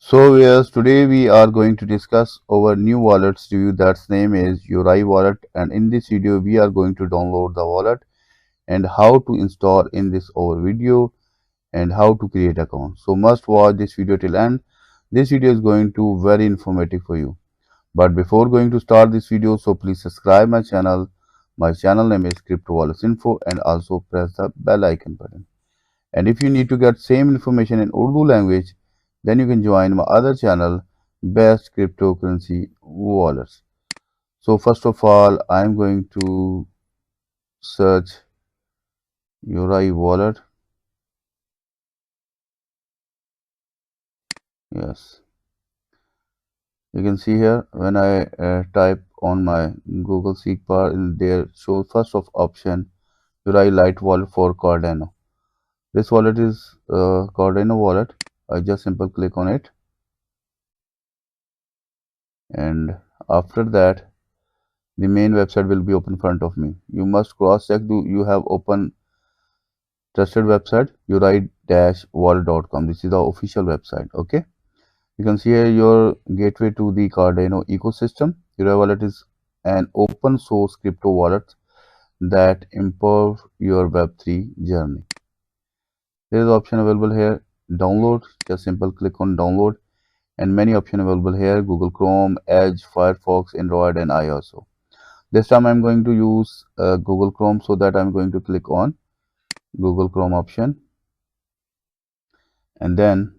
So yes, today we are going to discuss our new wallet's review that's name is Yoroi wallet, and in this video we are going to download the wallet and how to install in this our video and how to create account. So must watch this video till end. This video is going to very informative for you. But before going to start this video, so please subscribe my channel. My channel name is Crypto Wallets Info, and also press the bell icon button. And if you need to get same information in Urdu language, then you can join my other channel, Best Cryptocurrency Wallets. So first of all, I am going to search Yoroi wallet. Yes, you can see here when I type on my Google search bar, in there shows first of option Yoroi Lite wallet for Cardano. This wallet is Cardano wallet. I just simple click on it, and after that the main website will be open in front of me. You must cross check do you have open trusted website yoroi-wallet.com. This is the official website. Okay, you can see here your gateway to the Cardano ecosystem. Yoroi wallet is an open source crypto wallet that improve your web3 journey. There is option available here, download. Just simple click on download, and many options available here: Google Chrome, Edge, Firefox, Android, and iOS. This time I'm going to use Google Chrome, so that I'm going to click on Google Chrome option, and then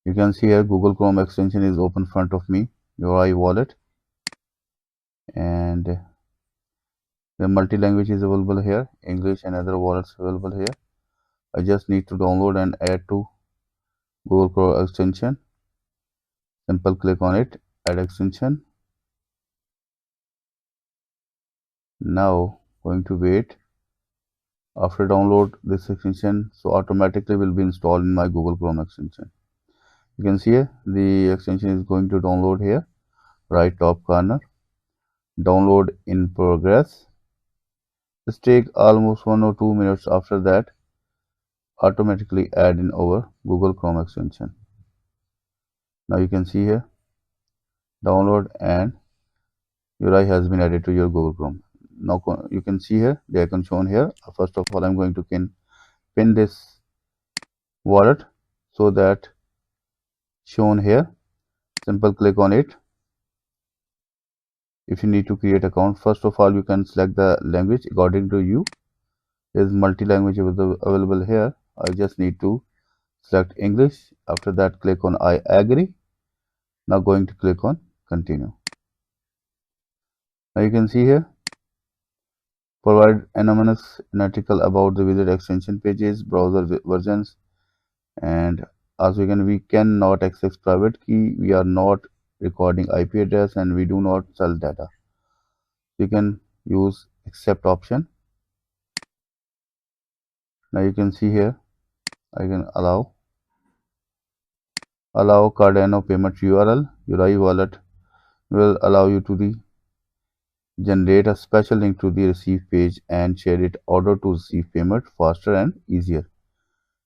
you can see here Google Chrome extension is open in front of me, Yoroi wallet, and the multi-language is available here, English and other wallets available here. I just need to download and add to Google Chrome extension. Simple click on it, add extension. Now going to wait. After download this extension, so automatically will be installed in my Google Chrome extension. You can see here the extension is going to download here, right top corner, download in progress. This take almost 1 or 2 minutes. After that, automatically add in our Google Chrome extension. Now you can see here download, and Yoroi has been added to your Google Chrome. Now you can see here the icon shown here. First of all, I'm going to pin this wallet, so that shown here. Simple click on it. If you need to create account, first of all you can select the language according to you. There's multi-language available here. I just need to select English. After that, click on I agree. Now going to click on continue. Now you can see here provide anonymous article about the wizard extension pages, browser versions, and also we cannot access private key. We are not recording IP address, and we do not sell data. You can use accept option. Now you can see here I can allow Cardano payment URL. Yoroi wallet will allow you to generate a special link to the receive page and share it order to receive payment faster and easier.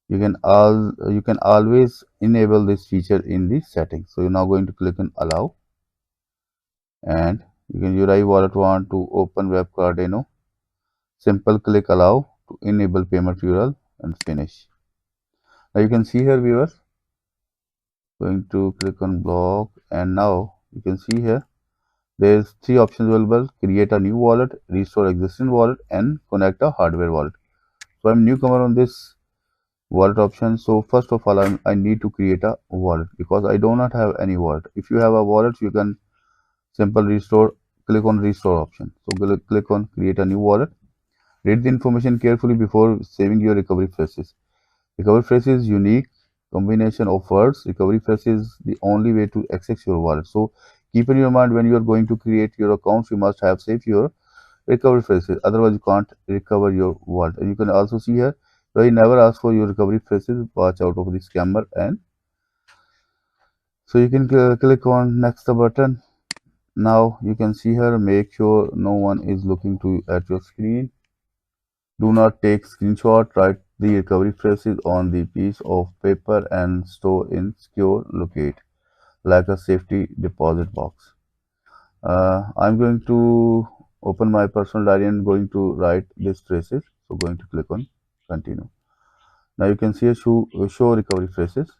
You can always enable this feature in the settings. So you're now going to click on allow, and you can Yoroi wallet want to open web Cardano. Simple click allow to enable payment URL and finish. Now you can see here viewers, going to click on block, and now you can see here there's 3 options available: create a new wallet, restore existing wallet, and connect a hardware wallet. So I'm newcomer on this wallet option. So first of all, I need to create a wallet because I do not have any wallet. If you have a wallet, you can simple restore, click on restore option. So click on create a new wallet. Read the information carefully before saving your recovery phrases. Recovery phrase is unique combination of words. Recovery phrase is the only way to access your wallet. So keep in your mind when you are going to create your accounts, you must have saved your recovery phrases. Otherwise, you can't recover your wallet. And you can also see here, so you never ask for your recovery phrases. Watch out of the scammer. And so you can click on next button. Now you can see here, make sure no one is looking at your screen. Do not take screenshot. Try the recovery phrases on the piece of paper and store in secure locate, like a safety deposit box. I'm going to open my personal diary and going to write these phrases. So going to click on continue. Now you can see a show recovery phrases.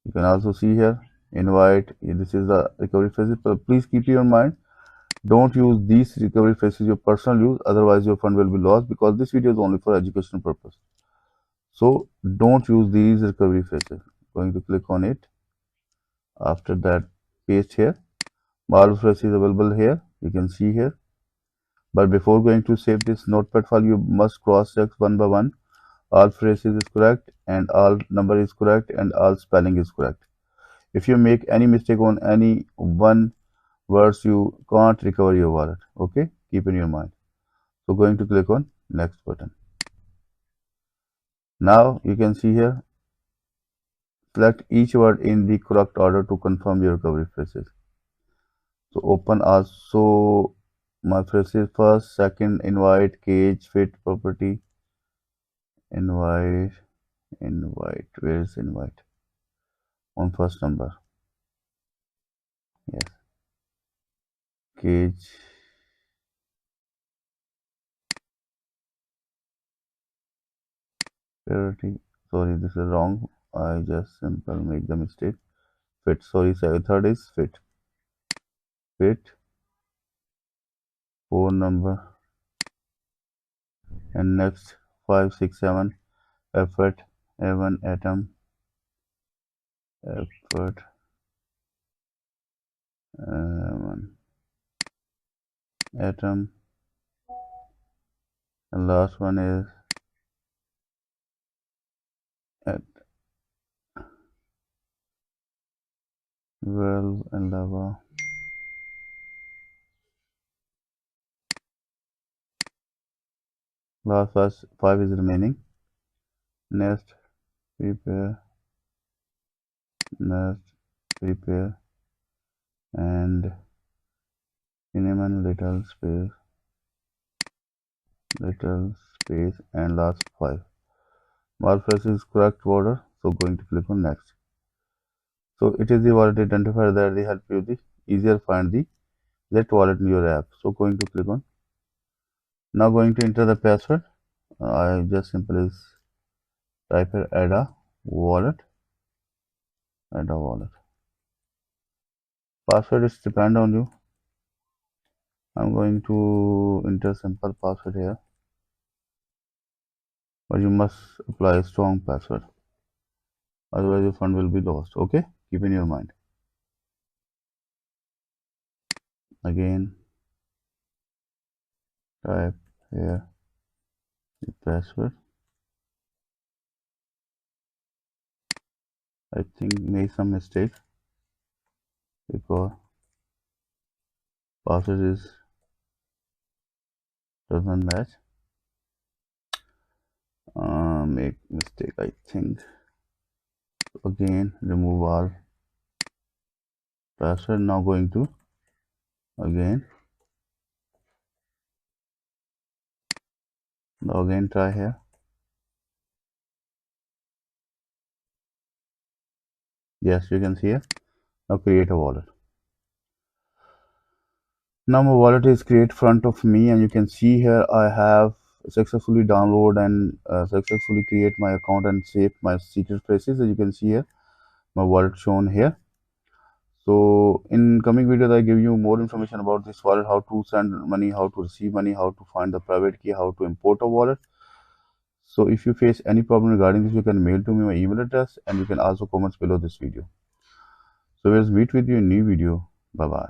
You can also see here invite. This is the recovery phrases. But please keep in mind, don't use these recovery phrases your personal use. Otherwise, your fund will be lost because this video is only for educational purpose. So don't use these recovery phrases. Going to click on it. After that, paste here. All phrases available here. You can see here. But before going to save this notepad file, you must cross check one by one. All phrases is correct and all number is correct and all spelling is correct. If you make any mistake on any one words, you can't recover your wallet. Okay, keep in your mind. So going to click on next button. Now you can see here, select each word in the correct order to confirm your recovery phrases. So open also my phrases first, second, invite, cage, fit, property, invite, invite. Where is invite? On first number. Yes. Cage. Priority. Sorry, this is wrong. I just simple make the mistake. Fit. Sorry, third is fit. Fit. Phone number. And next 5, 6, 7. Effort. A1 atom. Effort. One atom. And last one is at well and lava. Last five is remaining. Nest. Prepare. Nest. Prepare. And cinnamon little space and last 5. Malpress is correct order, so going to click on next. So it is the wallet identifier that they help you the easier find the that wallet in your app. So going to click on. Now going to enter the password. I just simply type here add a wallet. Add a wallet. Password is depend on you. I'm going to enter simple password here. But you must apply a strong password. Otherwise your fund will be lost. Okay? Keep in your mind. Again type here the password. I think made some mistake because password is doesn't match. Make mistake I think. Again remove all password. Now going to again try here. Yes, you can see here. Now create a wallet. Now my wallet is create front of me and you can see here I have successfully download and successfully create my account and save my secret phrases. As you can see here my wallet shown here. So in coming videos I give you more information about this wallet, how to send money, how to receive money, how to find the private key, how to import a wallet. So if you face any problem regarding this, you can mail to me my email address and you can also comment below this video. So we'll meet with you in new video. Bye bye.